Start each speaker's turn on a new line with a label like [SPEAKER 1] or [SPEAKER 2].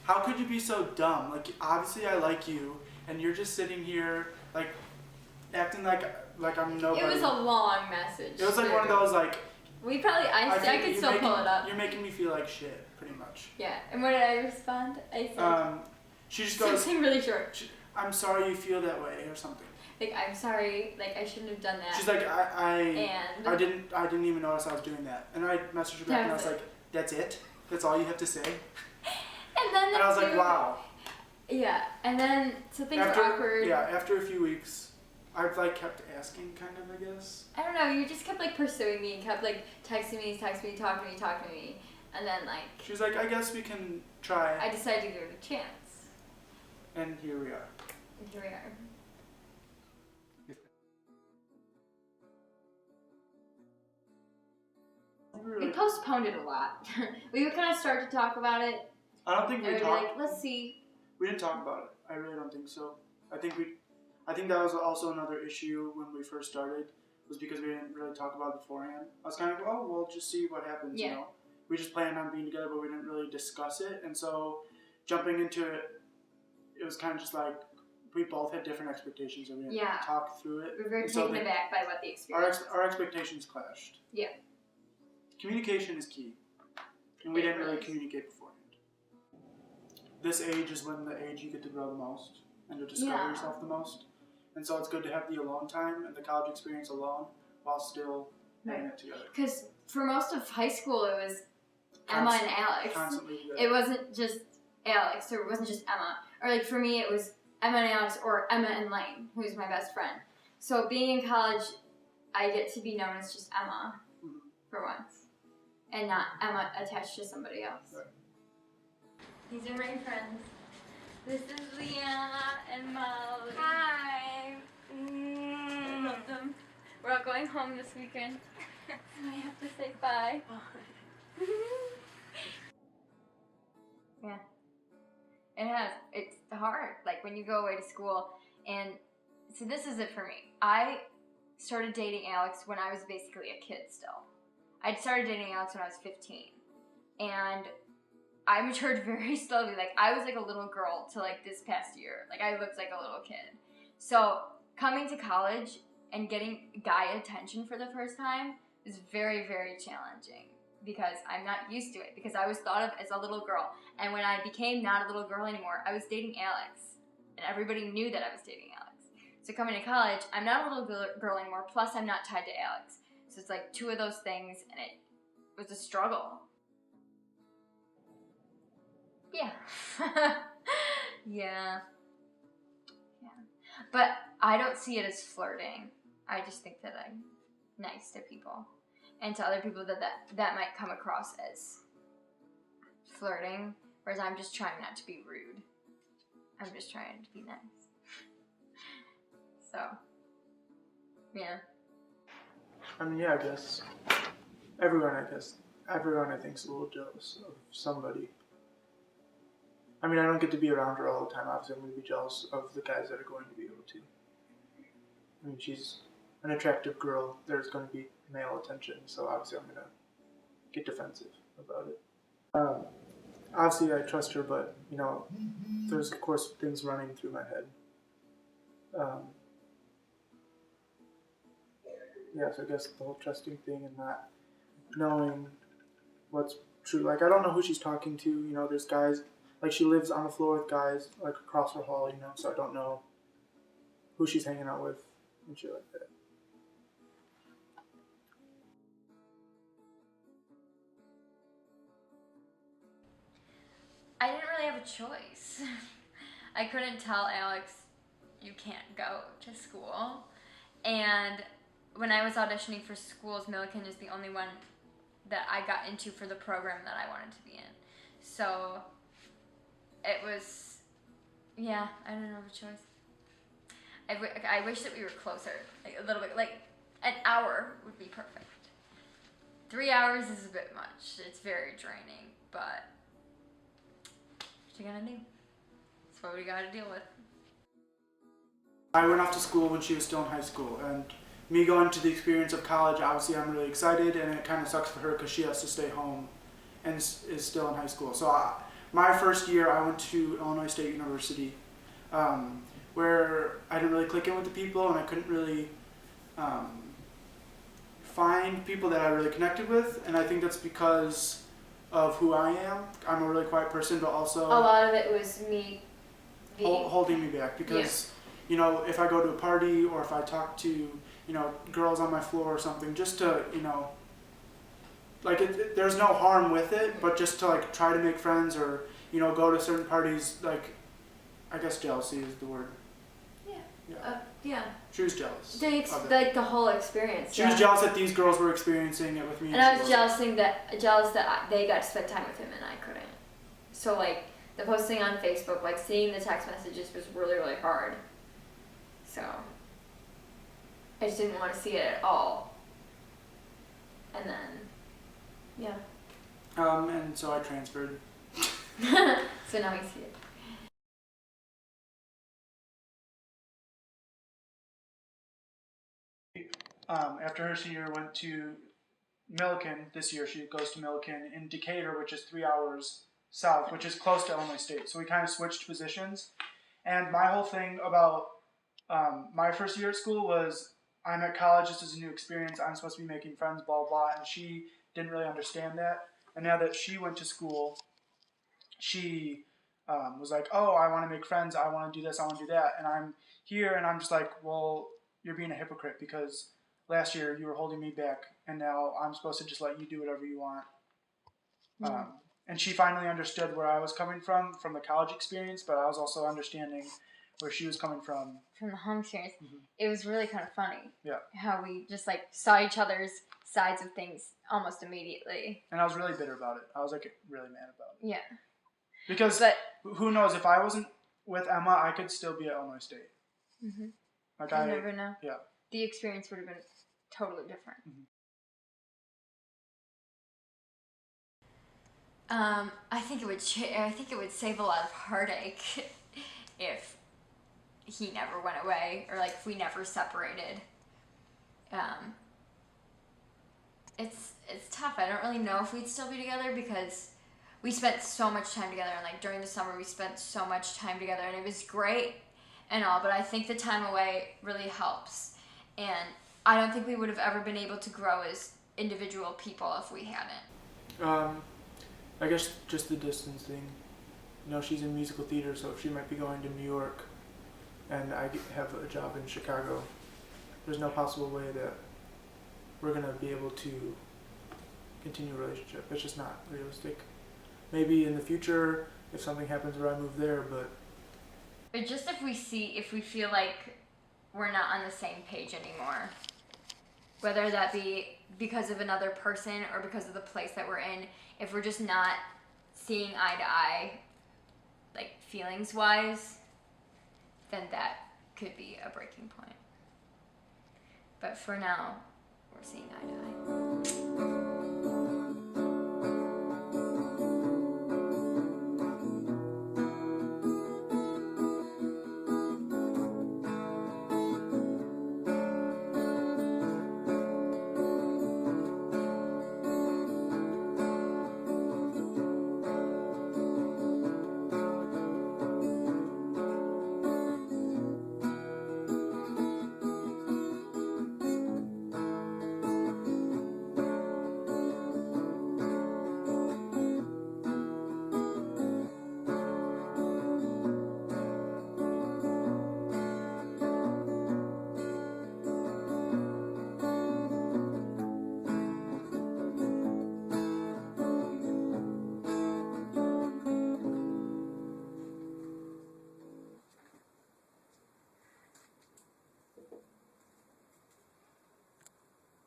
[SPEAKER 1] How could you be so dumb? Like, obviously I like you, and you're just sitting here, like, acting like I'm nobody.
[SPEAKER 2] It was a long message.
[SPEAKER 1] It was like one of those, like...
[SPEAKER 2] We probably, I could still pull it up.
[SPEAKER 1] You're making me feel like shit, pretty much.
[SPEAKER 2] Yeah, and what did I respond? I said...
[SPEAKER 1] she just goes...
[SPEAKER 2] something really short.
[SPEAKER 1] I'm sorry you feel that way, or something.
[SPEAKER 2] Like, I'm sorry, like, I shouldn't have done that.
[SPEAKER 1] She's like, I didn't even notice I was doing that. And I messaged her back and I was like, that's it? That's all you have to say?
[SPEAKER 2] And then
[SPEAKER 1] I was like, wow.
[SPEAKER 2] Yeah, and then, so things were awkward.
[SPEAKER 1] Yeah, after a few weeks, I've like kept asking, kind of, I guess.
[SPEAKER 2] I don't know, you just kept like pursuing me and kept like texting me, talking to me. And then like...
[SPEAKER 1] She was like, I guess we can try.
[SPEAKER 2] I decided to give it a chance.
[SPEAKER 1] And here we are.
[SPEAKER 2] And here we are. We postponed it a lot. We would kind of start to talk about it.
[SPEAKER 1] I don't think we talked.
[SPEAKER 2] Like, let's see.
[SPEAKER 1] We didn't talk about it. I really don't think so. I think that was also another issue when we first started, was because we didn't really talk about it beforehand. I was kind of, oh, we'll just see what happens, you know. We just planned on being together, but we didn't really discuss it. And so jumping into it, it was kind of just like, we both had different expectations and we didn't talk through it.
[SPEAKER 2] We were very taken aback by what the experience was.
[SPEAKER 1] Our expectations clashed.
[SPEAKER 2] Yeah.
[SPEAKER 1] Communication is key. And we didn't really communicate beforehand. This age is when the age you get to grow the most and to discover yourself the most. And so it's good to have the alone time and the college experience alone while still having it together.
[SPEAKER 2] Because for most of high school, it was Emma and Alex.
[SPEAKER 1] Constantly.
[SPEAKER 2] It wasn't just Alex, or it wasn't just Emma. Or like for me, it was Emma and Alex, or Emma and Lane, who's my best friend. So being in college, I get to be known as just Emma for once. And not Emma attached to somebody else.
[SPEAKER 1] Right.
[SPEAKER 2] These are my friends. This is Leanna and Molly. Hi. I love them. We're all going home this weekend. And I have to say bye. Yeah. It's hard, like when you go away to school. And so this is it for me. I started dating Alex when I was basically a kid still. I started dating Alex when I was 15. And I matured very slowly. Like, I was like a little girl till like this past year. Like, I looked like a little kid. So, coming to college and getting guy attention for the first time was very, very challenging. Because I'm not used to it. Because I was thought of as a little girl. And when I became not a little girl anymore, I was dating Alex. And everybody knew that I was dating Alex. So coming to college, I'm not a little girl anymore. Plus, I'm not tied to Alex. So it's like two of those things, and it was a struggle. Yeah. Yeah. But I don't see it as flirting. I just think that I'm nice to people. And to other people that might come across as flirting. Whereas I'm just trying not to be rude. I'm just trying to be nice. So, yeah.
[SPEAKER 1] I mean, yeah, I guess. Everyone, I think, is a little jealous of somebody. I mean, I don't get to be around her all the time. Obviously, I'm going to be jealous of the guys that are going to be able to. I mean, she's an attractive girl. There's going to be male attention, so obviously I'm going to get defensive about it. Obviously, I trust her, but, you know, there's, of course, things running through my head. Yeah, so I guess the whole trusting thing and not knowing what's true. Like, I don't know who she's talking to. You know, there's guys, like, she lives on the floor with guys, like, across her hall, you know, so I don't know who she's hanging out with and shit like that.
[SPEAKER 2] I didn't really have a choice. I couldn't tell Alex, you can't go to school. And when I was auditioning for schools, Millikan is the only one that I got into for the program that I wanted to be in. So it was, yeah, I didn't have a choice. I wish that we were closer, like a little bit, like an hour would be perfect. 3 hours is a bit much. It's very draining, but what you gonna do? That's what we gotta deal with.
[SPEAKER 1] I went off to school when she was still in high school, and me going to the experience of college, obviously I'm really excited, and it kind of sucks for her because she has to stay home and is still in high school. So my first year, I went to Illinois State University, where I didn't really click in with the people, and I couldn't really find people that I really connected with, and I think that's because of who I am. I'm a really quiet person, but also
[SPEAKER 2] A lot of it was me being
[SPEAKER 1] holding me back because, you know, if I go to a party or if I talk to, you know, girls on my floor or something, just to, you know, like there's no harm with it, but just to like try to make friends or, you know, go to certain parties, like, I guess jealousy is the word.
[SPEAKER 3] Yeah.
[SPEAKER 1] She was jealous.
[SPEAKER 3] Like the whole experience.
[SPEAKER 1] She was jealous that these girls were experiencing it with me.
[SPEAKER 3] And I was jealous that they got to spend time with him and I couldn't. So like the posting on Facebook, like seeing the text messages was really, really hard. So I just didn't want to see it at all. And then,
[SPEAKER 1] and so I transferred.
[SPEAKER 3] so now we see it.
[SPEAKER 1] After her senior year, went to Milliken. This year she goes to Milliken in Decatur, which is 3 hours south, which is close to Illinois State. So we kind of switched positions. And my whole thing about my first year at school was, I'm at college, this is a new experience, I'm supposed to be making friends, blah, blah, and she didn't really understand that. And now that she went to school, she was like, oh, I want to make friends, I want to do this, I want to do that. And I'm here and I'm just like, well, you're being a hypocrite because last year you were holding me back and now I'm supposed to just let you do whatever you want. And she finally understood where I was coming from the college experience, but I was also understanding where she was coming from
[SPEAKER 2] the home experience. It was really kind of funny.
[SPEAKER 1] Yeah.
[SPEAKER 2] How we just like saw each other's sides of things almost immediately.
[SPEAKER 1] And I was really bitter about it. I was like really mad about it.
[SPEAKER 2] Yeah.
[SPEAKER 1] Because who knows, if I wasn't with Emma, I could still be at Illinois State. Like
[SPEAKER 2] You never know.
[SPEAKER 1] Yeah.
[SPEAKER 2] The experience would have been totally different. I think it would save a lot of heartache if he never went away or like if we never separated. It's tough. I don't really know if we'd still be together because we spent so much time together, and like during the summer we spent so much time together, and it was great and all, but I think the time away really helps, and I don't think we would have ever been able to grow as individual people if we hadn't.
[SPEAKER 1] I guess just the distance thing. You know, she's in musical theater, so if she might be going to New York and I have a job in Chicago, there's no possible way that we're going to be able to continue a relationship. It's just not realistic. Maybe in the future, if something happens where I move there, but
[SPEAKER 2] just if we feel like we're not on the same page anymore, whether that be because of another person or because of the place that we're in, if we're just not seeing eye to eye, like feelings wise, then that could be a breaking point. But for now, we're seeing eye to eye.